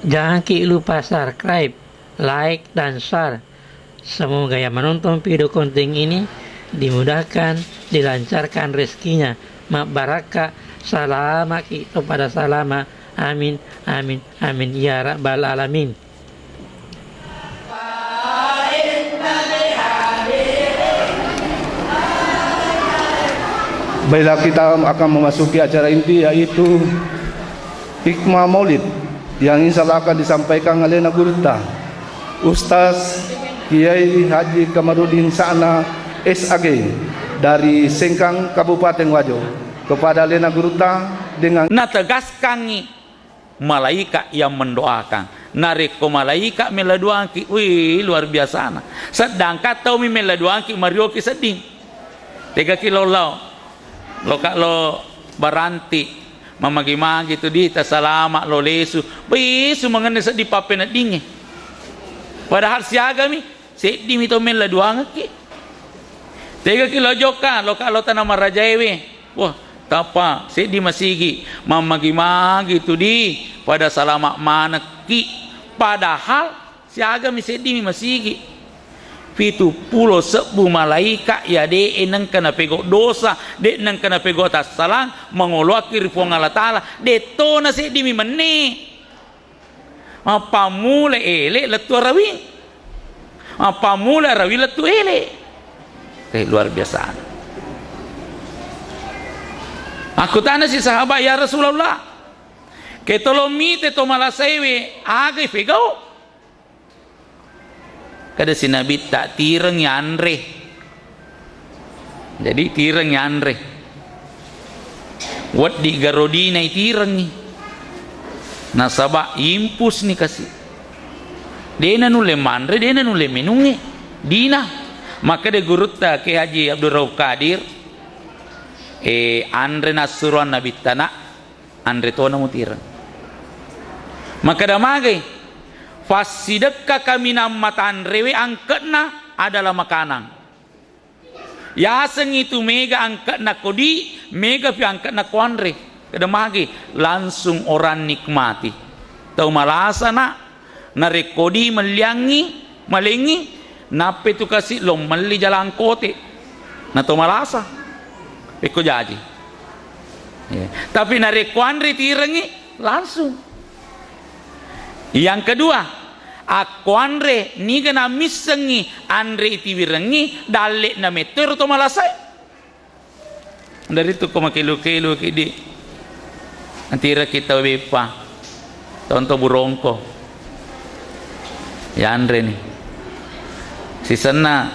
Jangan lupa subscribe, like, dan share. Semoga yang menonton video konten ini dimudahkan, dilancarkan rezekinya, baraka, salama kita pada salama. Amin, amin, amin ya rabbal alamin. Baiklah, kita akan memasuki acara inti, yaitu hikmah maulid yang insya Allah akan disampaikan oleh Nagurta Ustaz Kiai Haji Kamarudin Sa'na SAG dari Sengkang Kabupaten Wajo. Kepada Lena Gurta dengan tegaskan malaikat yang mendoakan, nareko malaikat meladuanki, wih luar biasa na. Sedangkan tahu mi meladuanki marioki seding 3 kilo lo kak lo baranti mamagi-magi tu di tasalama lo lesu bisu mengenai di papen dinge, padahal siaga mi sedih mi to meladuanki 3 kilo joka lo kak lo tanah marajaewe, wah tapa sedih masigi mamagi-magi tu di pada salama manaki, padahal siaga mi sedih mi masigi 70 malaikat ya de enang kena pego dosa, de nang kena pego atas salang mengolaki ripuang Allah Ta'ala de to na sedih mi mene apa mula ele letu rawi, apa mula rawi letu ele, luar biasa. Aku tanya si sahabat, ya Rasulullah, ketolomi te to malasewe agai pegau. Kada si Nabi tak tireng yanre, jadi tireng yanre wat di garodina tireng ni nasaba impus ni kasih dena nule manre, dena nule menunge dina, maka de gurutta ke Haji Abdul Rauf Kadir andre nasuruan Nabi tanah andre tona mutireng, maka damagai fasidekka kami namatan rewe angketna adalah makanan. Ya seng itu mega angketna kodi, mega pi angketna kuanre. Kedemagi langsung orang nikmati. Tahu malasa na rekodi meliangi, malengi, nape tu kasih lom meli jalan kote. Na tahu malasa. Eko jadi. Tapi na rekuanre tirengi langsung. Yang kedua, aku andre ni kena misengi andre iti wirengi dalek na meter to malasai. Dari itu kau makelu-kelu kidi. Antira kita bepa. Tonto burongko. Ya andre ni. Si sana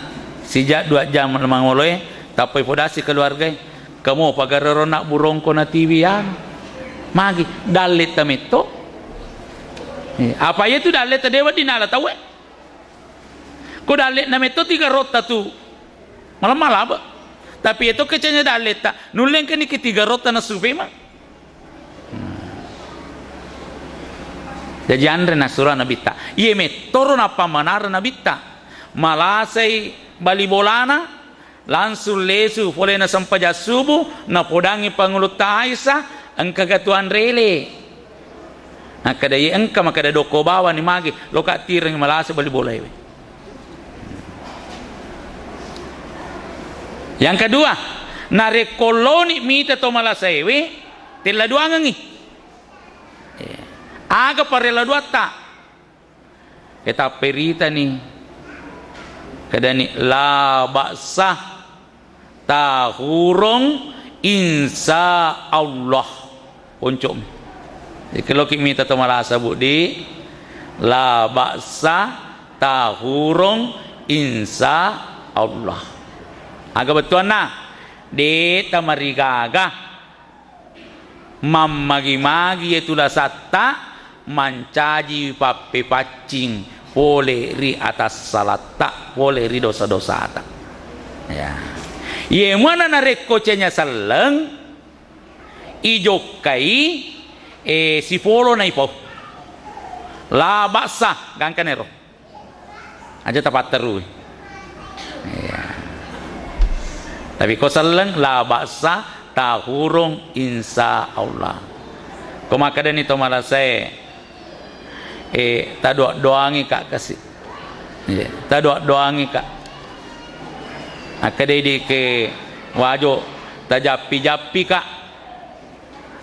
sejak 2 jam mangoloy tapi podasi keluarga. Kamu pagar nak burongko na TV yan. Magi dalek ta meto. Apa itu dalet dewa dinala tahu ko dalet na meto 3 rota tu malam malaba, tapi itu kecenya dalet ta nuleng kan iki 3 rota na supe mah. Jadi andre nasura nabita iye metoro na pamanara nabita malasai bali bolana langsung lesu pole na sampaja subuh na podangi pangulut taisa angka gatuan rele. Nah kada ye engka maka da doko bawa ni magi loka tireng malasa bali boleh. Yang kedua, nare koloni mita to malasewe tela duangangi. Aga parela duata. Kita perita ni kada ni la ba'sa tahurung insya Allah oncom. Kalau kita tahu malasa budi la baksa tahurung insya Allah. Agak betul na de tamarigaga mamagi-magi itulah satta mancaji pape pacing pole ri atas salata pole ri dosa-dosa ta. Ya. Ye mana na rekocenya saleng ijokai si polo na ipo la baksa gangkanero aja tepat terus ya. Tapi kau saleng la baksa tahurung insya Allah. Kau maka dan itu malah saya ta doangi kak kasih ta doangi kak akade di ke wajo ta japi kak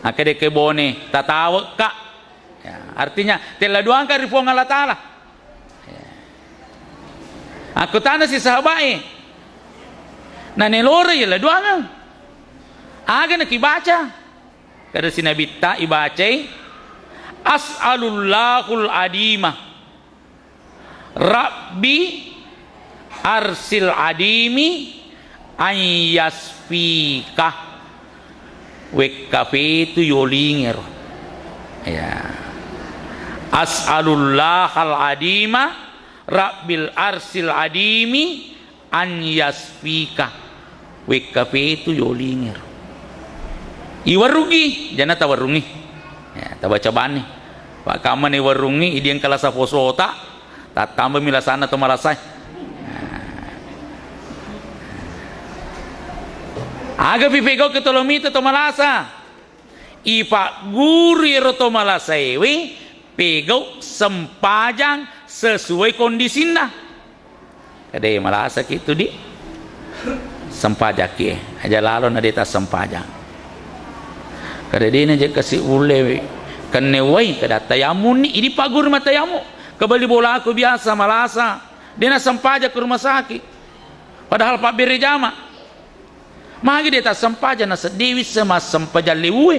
akade ke bone ta tawa kak ya, artinya tela doang ka rifuang Allah Ta'ala ya. Aku tanya si sahabat na nelore ya la doang aga nak ibaca kada si Nabi ta ibaca as'alullahul adimah rabbi arsil adimi ayyasfika wekafe tu yolinger ya as'alullahal adima rabbil arsil adimi ayyasfika wekafe tu yolinger iwarugi jana tawarungi ya tabaca bani pak kamane warungi idiang kala sa posota tatamba milasana to malasay aga pipego ke tolomito to malasa ipa guri ro to malasewi pego sempajang sesuai kondisinya kade malasa gitu di sempajak ye aja lalu na deta sempajang kade dina je kasih ule kenewai kada tayamun ni ini pagur matayamu kembali bola aku biasa malasa dina sempajak ke rumah sakit padahal pak bere jama magi deta sempaja na sedewi sama sempaja lewe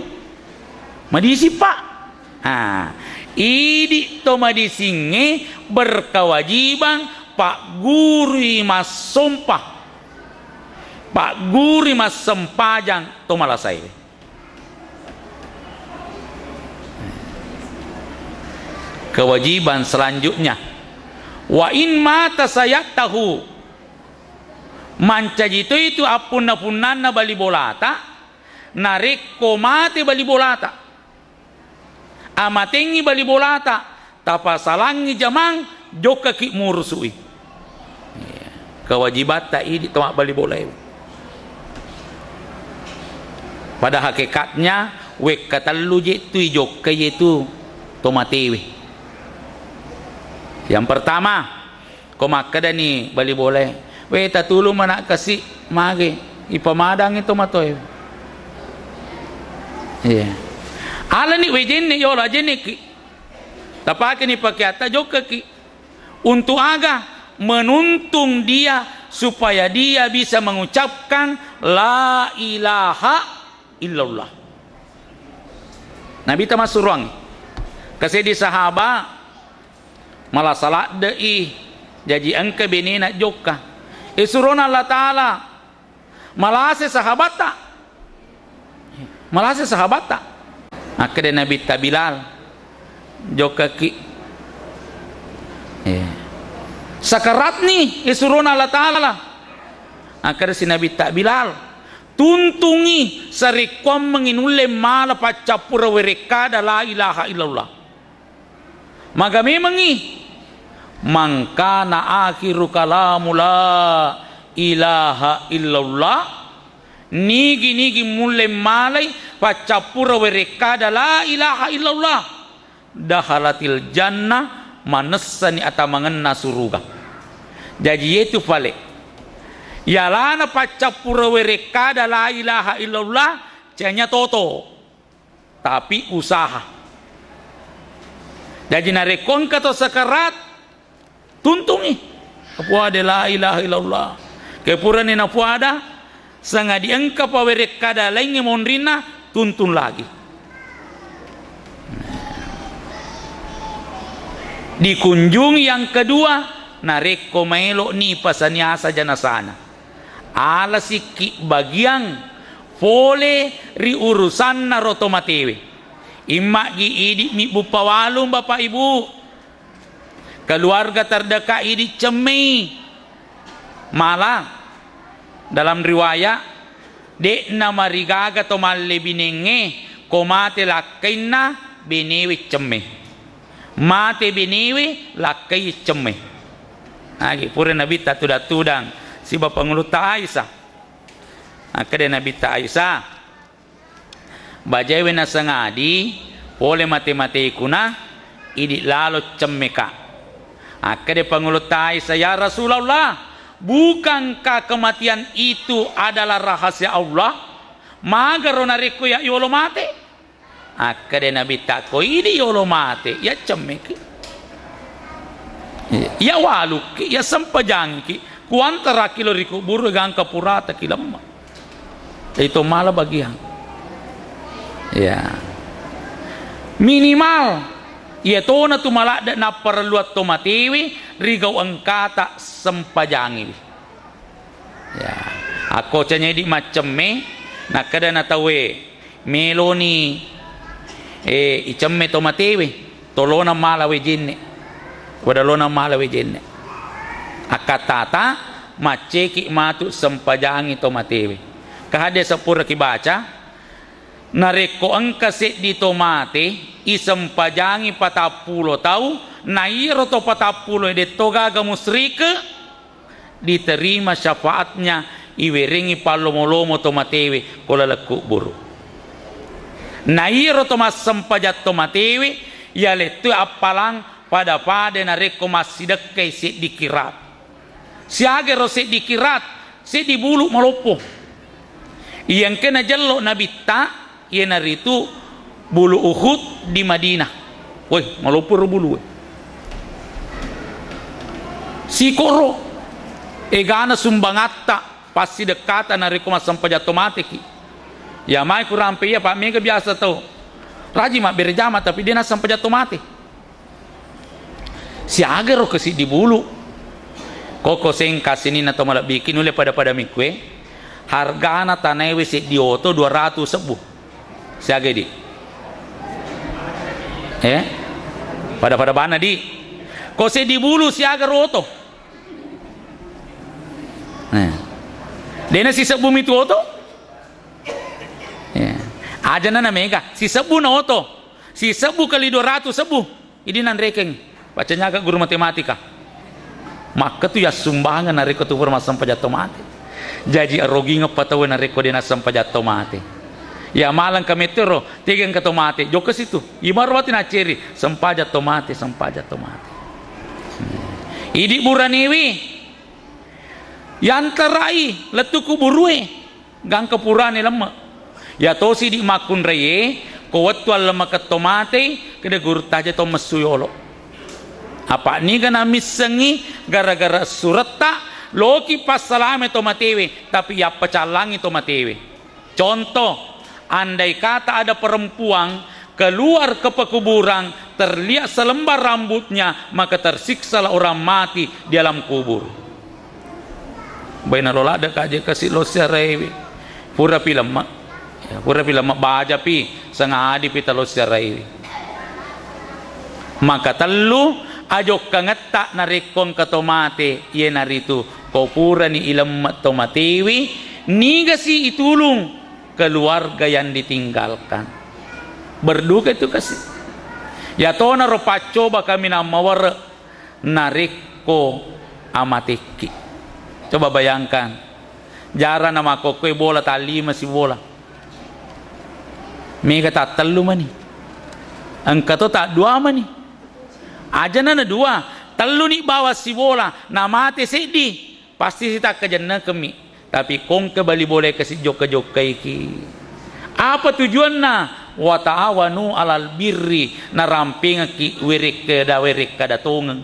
madisi pak idi to madisinge berkewajiban pak guru mas sumpah pak guru mas sempajang to malasai kewajiban selanjutnya wa in mata sayatahu mancajito itu apun-apunanna bali bolata nareko mate bali bolata amatengi bali bolata tapasalangi jamang joka ki mursui kewajiban ta ini tomak bali bola pada hakikatnya wek katallu je tu joka itu tomatewe yang pertama komakada ni bali bola we tatulong mana kasi mage ipamadang ito matoy yeah ala ni we jenne yola jenne ki tapake ni pakiata joka ki untuk aga menuntung dia supaya dia bisa mengucapkan la ilaha illallah Nabi termasuk ruang kasi di sahaba malah salat dei jadi angka benena joka isurun Allah Ta'ala malase sahabata akhirnya Nabi Tabilal joka ki sakarat nih isurun Allah Ta'ala akhirnya si Nabi Tabilal tuntungi sarikom menginule mala pacapura wereka la ilaha illallah maka memangi mangkana akhiru kalamu la ilaha illallah nigi mulai malai pacapura werekada la ilaha illallah dahalatil jannah manessani atamangenna suruga jadi itu pale yalana pacapura werekada la ilaha illallah canya toto tapi usaha jadi narekon kato sakarat tuntungi apuada la ilaha illallah kepurani na puada sanga diangka pawerek kada lainnya mondrina tuntun lagi dikunjung yang kedua nareko maelo ni pasaniasa janasana ala siki bagian pole ri urusan naroto matewe imma gi idi mi bupawalum bapak ibu keluarga terdekat ini cemei malah dalam riwayat dek nama rigaga to malle binenge ko mate lakkaina benewe cemei mate benewe lakkai cemei agi pura Nabi tudang si bapak nguluta Aisyah akade Nabi ta Aisyah bajai wena sangadi pole mate kuna idi lalo cemmeka. Akade pangulutai saya Rasulullah, bukankah kematian itu adalah rahasia Allah? Magaro nariko ya yolo mate. Akade Nabi tako ini yolo mate ya cemmeki. Ya waluki ya sampajangki kuantara kilo riku buru gangka purata kilamma. Itu malah bagian. Ya. Minimal ia tona tu malak na perluat to matiwi rigau angkata sempajangi. Ya, ako canya di macam me na kada na tawe meloni ichamme to matiwi tolona malawe jinne. Wadalona malawe jinne. Akatata maceki matu sempajangi to matiwi. Kahade sapura kibaca nareko angka se di tomate isem pajangi 40 tau nairo to 40 de toga musrike diterima syafaatnya iweringi palomolomo tomatewe kola leku buru nairo to mas sempajat tomatewe ya letu apalang pada nareko masideke se dikirat siage ro se dikirat se di bulu malopo yang kena jello Nabi ta ia naritu bulu Uhud di Madinah. Woi, malupur bulu. Si koro egana sumbangatta pasti dekata nariko masampajato mateki. Ya mai kurampe ya Pak Mega biasa tahu. Raji mak berjama tapi dia nasampajato mate. Si agero kesi di bulu. Koko seng kasini na to malak bikin ule pada mikwe. Hargana tanewe si dioto 200 sebuh. Siaga di pada bana di kose di bulu siaga roto dena si sebu mitu oto aja nana mega si sebu na oto si sebu kali 200 sebu ini nan rekeng bacanya agak guru matematika maka tu ya sumbangan nareko tu permasam pajato mate jadi arogi ngapatawa nareko dena sampajato mate. Ya malang kami tero tigang ke tomate joko situ imarwati na ceri sempaja tomate idi buraniwi yang terai letuku burue gang kepurane lema ya tosi di makun reye kowatwal lema ke tomate kede gurtaja to mesuyolo apa ni gana misengi gara-gara surata loki pas salame tomatewe tapi ya pecalangi tomatewe contoh andai kata ada perempuan keluar ke pekuburan terlihat selembar rambutnya maka tersiksalah orang mati di dalam kubur. Baina lola ada kaje kasih lo serewi pura film baja pi sangadi pita lo serewi maka telu ajok kangetta narikon ke tomate ye naritu ko pura ni ilam tomatewi niga si itulung keluarga yang ditinggalkan berduka itu kasih ya tona ropaco baka minamawar nariko amatiki coba bayangkan jara nama kokwe bola tali masih bola mega tak telu mani angka to tak dua mani aja nana dua telu ni bawa si bola namate sedi pasti kita kejenna kemi tapi kong kembali boleh kasih joka iki apa tujuannya wa ta'awanu alal birri na ramping ki wirik kada tongeng